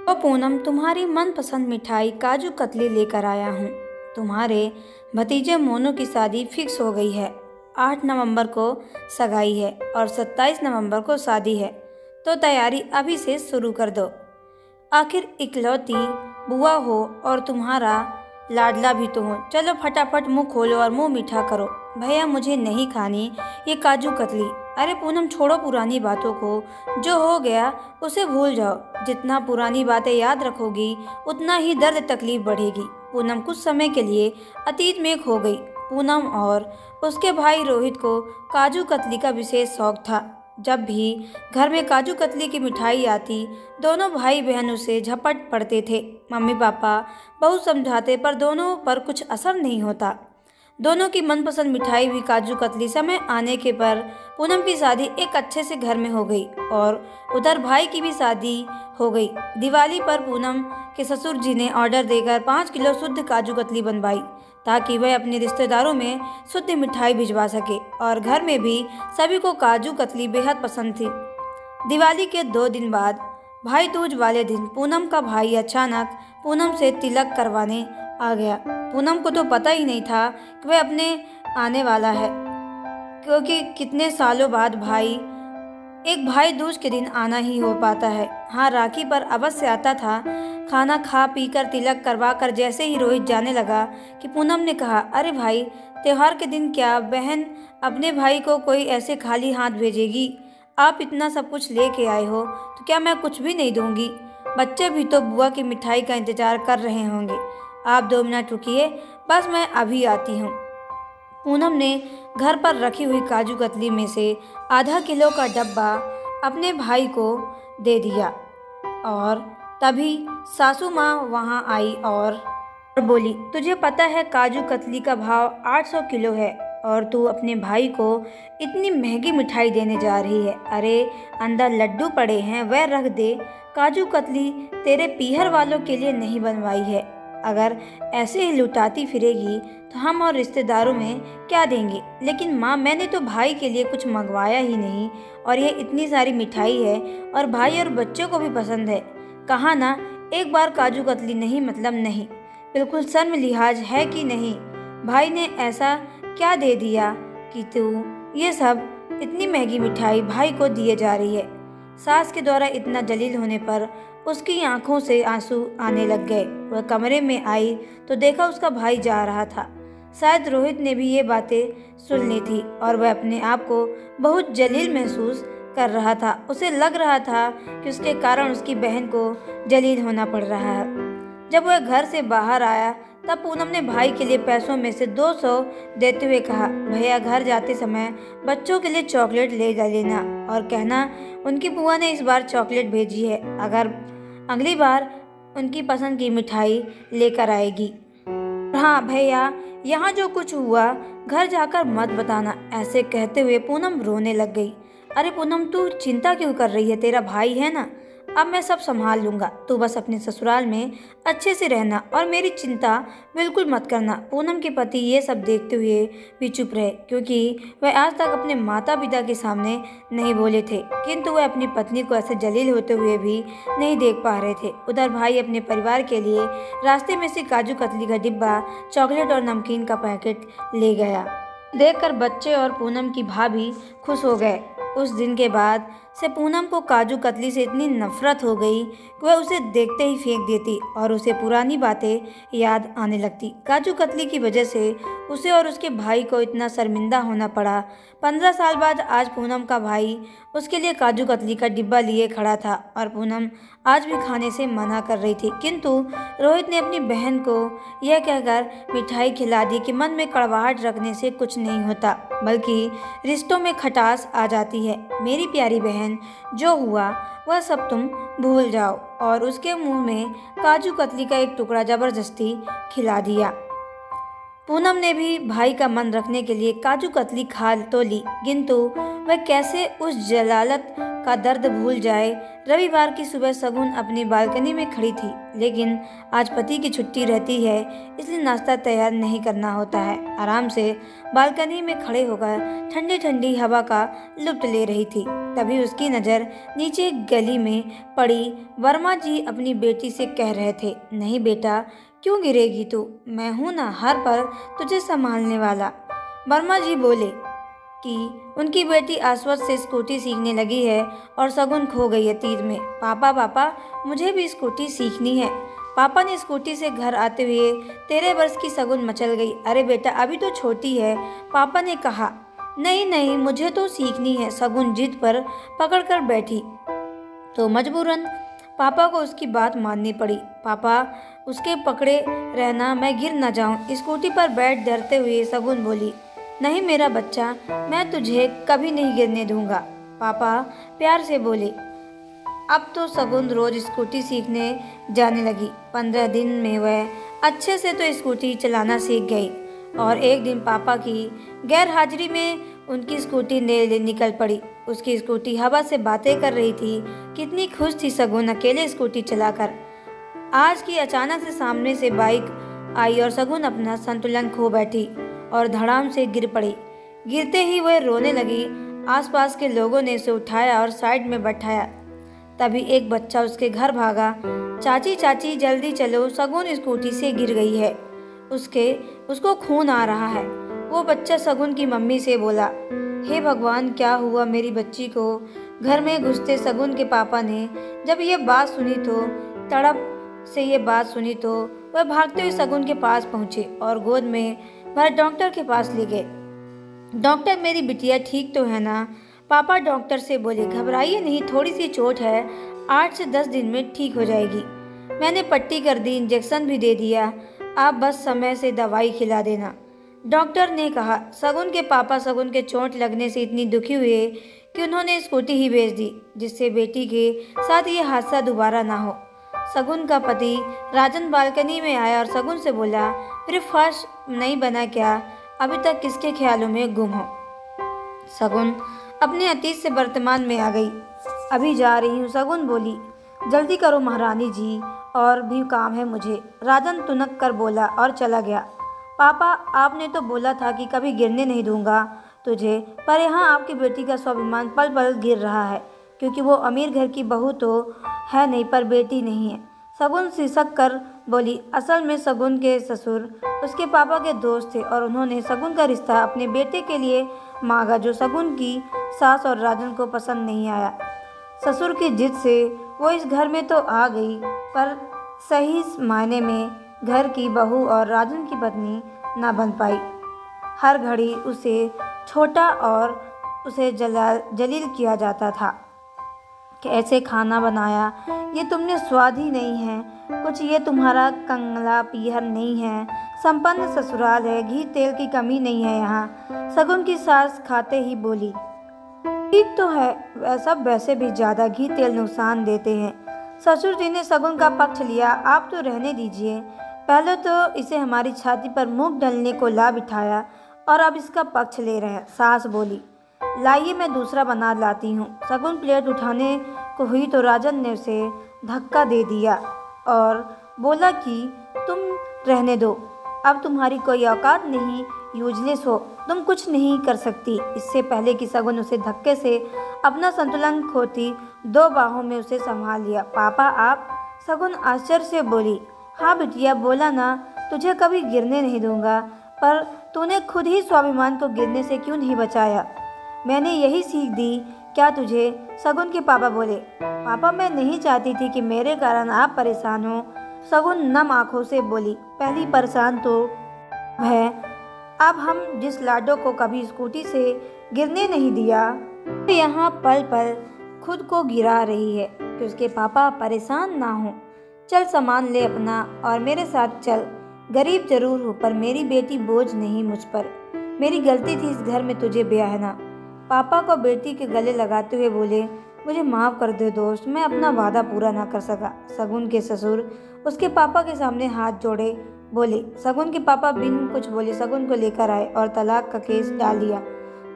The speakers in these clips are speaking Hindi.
तो पूनम, तुम्हारी मनपसंद मिठाई काजू कतली लेकर आया हूँ। तुम्हारे भतीजे मोनू की शादी फिक्स हो गई है। 8 नवंबर को सगाई है और 27 नवंबर को शादी है। तो तैयारी अभी से शुरू कर दो। आखिर इकलौती बुआ हो और तुम्हारा लाडला भी तो हो। चलो फटाफट मुंह खोलो और मुंह मीठा करो। भैया, मुझे नहीं खानी ये काजू कतली। अरे पूनम, छोड़ो पुरानी बातों को। जो हो गया उसे भूल जाओ। जितना पुरानी बातें याद रखोगी उतना ही दर्द तकलीफ बढ़ेगी। पूनम कुछ समय के लिए अतीत में खो गई। पूनम और उसके भाई रोहित को काजू कतली का विशेष शौक था। जब भी घर में काजू कतली की मिठाई आती, दोनों भाई बहन उसे झपट पड़ते थे। मम्मी पापा बहुत समझाते पर दोनों पर कुछ असर नहीं होता। दोनों की मनपसंद मिठाई हुई काजू कतली। समय आने के पर पूनम की शादी एक अच्छे से घर में हो गई और उधर भाई की भी शादी हो गई। दिवाली पर पूनम के ससुर जी ने ऑर्डर देकर 5 किलो शुद्ध काजू कतली बनवाई ताकि वह अपने रिश्तेदारों में शुद्ध मिठाई भिजवा सके। और घर में भी सभी को काजू कतली बेहद पसंद थी। दिवाली के 2 दिन बाद भाई दूज वाले दिन पूनम का भाई अचानक पूनम से तिलक करवाने आ गया। पूनम को तो पता ही नहीं था कि वह अपने आने वाला है, क्योंकि कितने सालों बाद एक भाई दूज के दिन आना ही हो पाता है। हाँ, राखी पर अवश्य आता था। खाना खा पी कर तिलक करवा कर जैसे ही रोहित जाने लगा कि पूनम ने कहा, अरे भाई, त्योहार के दिन क्या बहन अपने भाई को कोई ऐसे खाली हाथ भेजेगी? आप इतना सब कुछ लेके आए हो तो क्या मैं कुछ भी नहीं दूंगी? बच्चे भी तो बुआ की मिठाई का इंतजार कर रहे होंगे। आप 2 मिनट रुकिए, बस मैं अभी आती हूँ। पूनम ने घर पर रखी हुई काजू कतली में से आधा किलो का डब्बा अपने भाई को दे दिया। और तभी सासू माँ वहाँ आई और बोली, तुझे पता है काजू कतली का भाव 800 किलो है और तू अपने भाई को इतनी महंगी मिठाई देने जा रही है। अरे, अंदर लड्डू पड़े हैं, वह रख दे। काजू कतली तेरे पीहर वालों के लिए नहीं बनवाई है। अगर ऐसे ही लुटाती फिरेगी तो हम और रिश्तेदारों में क्या देंगे? लेकिन माँ, मैंने तो भाई के लिए कुछ मंगवाया ही नहीं और ये इतनी सारी मिठाई है और भाई और बच्चों को भी पसंद है। कहा ना, एक बार काजू कतली नहीं मतलब नहीं। बिल्कुल शर्म लिहाज है कि नहीं? भाई ने ऐसा क्या दे दिया कि तू ये सब इतनी महंगी मिठाई भाई को दिए जा रही है? सास के द्वारा इतना जलील होने पर उसकी आंखों से आंसू आने लग गए। वह कमरे में आई तो देखा उसका भाई जा रहा था। शायद रोहित ने भी ये बातें सुन ली थी और वह अपने आप को बहुत जलील महसूस कर रहा था। उसे लग रहा था कि उसके कारण उसकी बहन को जलील होना पड़ रहा है। जब वह घर से बाहर आया तब पूनम ने भाई के लिए पैसों में से 200 देते हुए कहा, भैया, घर जाते समय बच्चों के लिए चॉकलेट ले जा लेना और कहना उनकी बुआ ने इस बार चॉकलेट भेजी है, अगर अगली बार उनकी पसंद की मिठाई लेकर आएगी। हाँ भैया, यहाँ जो कुछ हुआ घर जाकर मत बताना। ऐसे कहते हुए पूनम रोने लग गई। अरे पूनम, तू चिंता क्यों कर रही है? तेरा भाई है ना, अब मैं सब संभाल लूँगा। तू बस अपने ससुराल में अच्छे से रहना और मेरी चिंता बिल्कुल मत करना। पूनम के पति ये सब देखते हुए भी चुप रहे, क्योंकि वह आज तक अपने माता पिता के सामने नहीं बोले थे, किंतु वह अपनी पत्नी को ऐसे जलील होते हुए भी नहीं देख पा रहे थे। उधर भाई अपने परिवार के लिए रास्ते में से काजू कतली का डिब्बा, चॉकलेट और नमकीन का पैकेट ले गया। देखकर बच्चे और पूनम की भाभी खुश हो गए। उस दिन के बाद से पूनम को काजू कतली से इतनी नफरत हो गई कि वह उसे देखते ही फेंक देती और उसे पुरानी बातें याद आने लगती। काजू कतली की वजह से उसे और उसके भाई को इतना शर्मिंदा होना पड़ा। 15 साल बाद आज पूनम का भाई उसके लिए काजू कतली का डिब्बा लिए खड़ा था और पूनम आज भी खाने से मना कर रही थी, किंतु रोहित ने अपनी बहन को यह कहकर मिठाई खिला दी कि मन में कड़वाहट रखने से कुछ नहीं होता, बल्कि रिश्तों में खटास आ जाती है। मेरी प्यारी बहन, जो हुआ वह सब तुम भूल जाओ। और उसके मुंह में काजू कतली का एक टुकड़ा जबरदस्ती खिला दिया। पूनम ने भी भाई का मन रखने के लिए काजू कतली खा तो ली, किंतु वह कैसे उस जलालत का दर्द भूल जाए। रविवार की सुबह शगुन अपनी बालकनी में खड़ी थी, लेकिन आज पति की छुट्टी रहती है, इसलिए नाश्ता तैयार नहीं करना होता है। आराम से बालकनी में खड़े होकर ठंडी ठंडी हवा का लुत्फ ले रही थी। तभी उसकी नज़र नीचे गली में पड़ी। वर्मा जी अपनी बेटी से कह रहे थे, नहीं बेटा, क्यों गिरेगी तू, मैं हूं ना हर पल तुझे संभालने वाला। वर्मा जी बोले कि उनकी बेटी आश्वस्त से स्कूटी सीखने लगी है और शगुन खो गई है तीर में। पापा पापा, मुझे भी स्कूटी सीखनी है। पापा ने स्कूटी से घर आते हुए 13 वर्ष की शगुन मचल गई। अरे बेटा, अभी तो छोटी है, पापा ने कहा। नहीं नहीं, मुझे तो सीखनी है, शगुन जिद पर पकड़ कर बैठी तो मजबूरन पापा को उसकी बात माननी पड़ी। पापा, उसके पकड़े रहना, मैं गिर न जाऊं। स्कूटी पर बैठ डरते हुए शगुन बोली, नहीं मेरा बच्चा, मैं तुझे कभी नहीं गिरने दूंगा। पापा प्यार से बोले। अब तो शगुन रोज स्कूटी सीखने जाने लगी। 15 दिन में वह अच्छे से तो स्कूटी चलाना सीख गई और एक दिन पापा की गैर हाजिरी में उनकी स्कूटी निकल पड़ी। उसकी स्कूटी हवा से बातें कर रही थी। कितनी खुश थी शगुन अकेले स्कूटी चलाकर। आज की अचानक से सामने से बाइक आई और शगुन अपना संतुलन खो बैठी और धड़ाम से गिर पड़ी। गिरते ही वह रोने लगी। आसपास के लोगों ने उसे उठाया और साइड में बैठाया। तभी एक बच्चा उसके घर भागा। चाची चाची जल्दी चलो, शगुन स्कूटी से गिर गई है, उसको खून आ रहा है। वो बच्चा शगुन की मम्मी से बोला, हे भगवान, क्या हुआ मेरी बच्ची को। घर में घुसते शगुन के पापा ने जब ये बात सुनी तो वह भागते हुए शगुन के पास पहुंचे और गोद में भर डॉक्टर के पास ले गए। डॉक्टर, मेरी बिटिया ठीक तो है ना? पापा डॉक्टर से बोले, घबराइए नहीं, थोड़ी सी चोट है, 8 से 10 दिन में ठीक हो जाएगी। मैंने पट्टी कर दी, इंजेक्शन भी दे दिया, आप बस समय से दवाई खिला देना, डॉक्टर ने कहा। शगुन के पापा शगुन के चोट लगने से इतनी दुखी हुए कि उन्होंने स्कूटी ही बेच दी, जिससे बेटी के साथ ये हादसा दोबारा ना हो। शगुन का पति राजन बालकनी में आया और शगुन से बोला, फिर फर्श नहीं बना क्या? अभी तक किसके ख्यालों में गुम हो? शगुन अपने अतीत से वर्तमान में आ गई। अभी जा रही हूँ, शगुन बोली। जल्दी करो महारानी जी, और भी काम है मुझे, राजन तुनक कर बोला और चला गया। पापा, आपने तो बोला था कि कभी गिरने नहीं दूंगा तुझे, पर यहाँ आपकी बेटी का स्वाभिमान पल पल गिर रहा है, क्योंकि वो अमीर घर की बहू तो है नहीं, पर बेटी नहीं है। शगुन सिसक कर बोली। असल में शगुन के ससुर उसके पापा के दोस्त थे और उन्होंने शगुन का रिश्ता अपने बेटे के लिए मांगा, जो शगुन की सास और राजन को पसंद नहीं आया। ससुर की जिद से वो इस घर में तो आ गई, पर सही मायने में घर की बहू और राजन की पत्नी ना बन पाई। हर घड़ी उसे छोटा और उसे जलील किया जाता था कि ऐसे खाना बनाया, ये तुमने स्वाद ही नहीं है कुछ, ये तुम्हारा कंगला पीहर नहीं है, संपन्न ससुराल है, घी तेल की कमी नहीं है यहाँ। शगुन की सास खाते ही बोली, ठीक तो है, वैसे भी ज़्यादा घी तेल नुकसान देते हैं। ससुर जी ने शगुन का पक्ष लिया, आप तो रहने दीजिए, पहले तो इसे हमारी छाती पर मुंह डालने को ला बिठाया और अब इसका पक्ष ले रहे हैं। सास बोली, लाइए मैं दूसरा बना लाती हूँ। शगुन प्लेट उठाने को हुई तो राजन ने उसे धक्का दे दिया और बोला कि तुम रहने दो, अब तुम्हारी कोई औकात नहीं, यूजलेस हो, तुम कुछ नहीं कर सकती। इससे पहले कि शगुन उसे धक्के से अपना संतुलन खोती, 2 बाहों में उसे संभाल लिया। पापा आप? शगुन आश्चर्य से बोली, हाँ बिटिया, बोला ना तुझे कभी गिरने नहीं दूंगा, पर तूने खुद ही स्वाभिमान को गिरने से क्यों नहीं बचाया? मैंने यही सीख दी क्या तुझे? शगुन के पापा बोले। पापा, मैं नहीं चाहती थी कि मेरे कारण आप परेशान हो। शगुन नम आंखों से बोली, पहली परेशान तो है, अब हम जिस लाडो को कभी स्कूटी से गिरने नहीं दिया, तो यहाँ पल पल खुद को गिरा रही है कि उसके पापा परेशान ना हो। चल सामान ले अपना और मेरे साथ चल। गरीब जरूर हूँ, पर मेरी बेटी बोझ नहीं मुझ पर, मेरी गलती थी इस घर में तुझे ब्याहना। पापा को बेटी के गले लगाते हुए बोले, मुझे माफ़ कर दो दोस्त, मैं अपना वादा पूरा ना कर सका। शगुन के ससुर उसके पापा के सामने हाथ जोड़े बोले। शगुन के पापा बिन कुछ बोले शगुन को लेकर आए और तलाक का केस डाल दिया।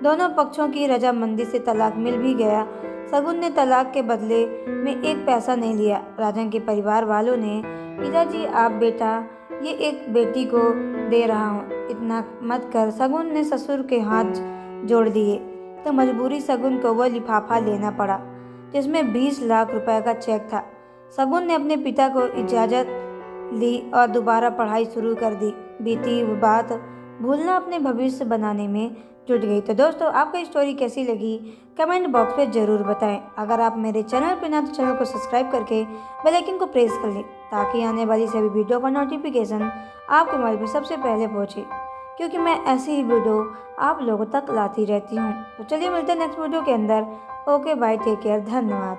दोनों पक्षों की रजामंदी से तलाक मिल भी गया। शगुन ने तलाक के बदले में एक पैसा नहीं लिया। राजन के परिवार वालों ने, पिताजी आप बेटा ये एक बेटी को दे रहा हूँ, इतना मत कर। शगुन ने ससुर के हाथ जोड़ दिए तो मजबूरी शगुन को वह लिफाफा लेना पड़ा जिसमें 20 लाख रुपए का चेक था। शगुन ने अपने पिता को इजाज़त ली और दोबारा पढ़ाई शुरू कर दी। बीती वो बात भूलना अपने भविष्य बनाने में जुट गई। तो दोस्तों, आपको स्टोरी कैसी लगी कमेंट बॉक्स में ज़रूर बताएं। अगर आप मेरे चैनल पर ना तो चैनल को सब्सक्राइब करके बेल आइकन को प्रेस कर लें ताकि आने वाली सभी वीडियो का नोटिफिकेशन आपके मोबाइल पर सबसे पहले पहुंचे, क्योंकि मैं ऐसी ही वीडियो आप लोगों तक लाती रहती हूँ। तो चलिए मिलते हैं नेक्स्ट वीडियो के अंदर। ओके बाय, टेक केयर, धन्यवाद।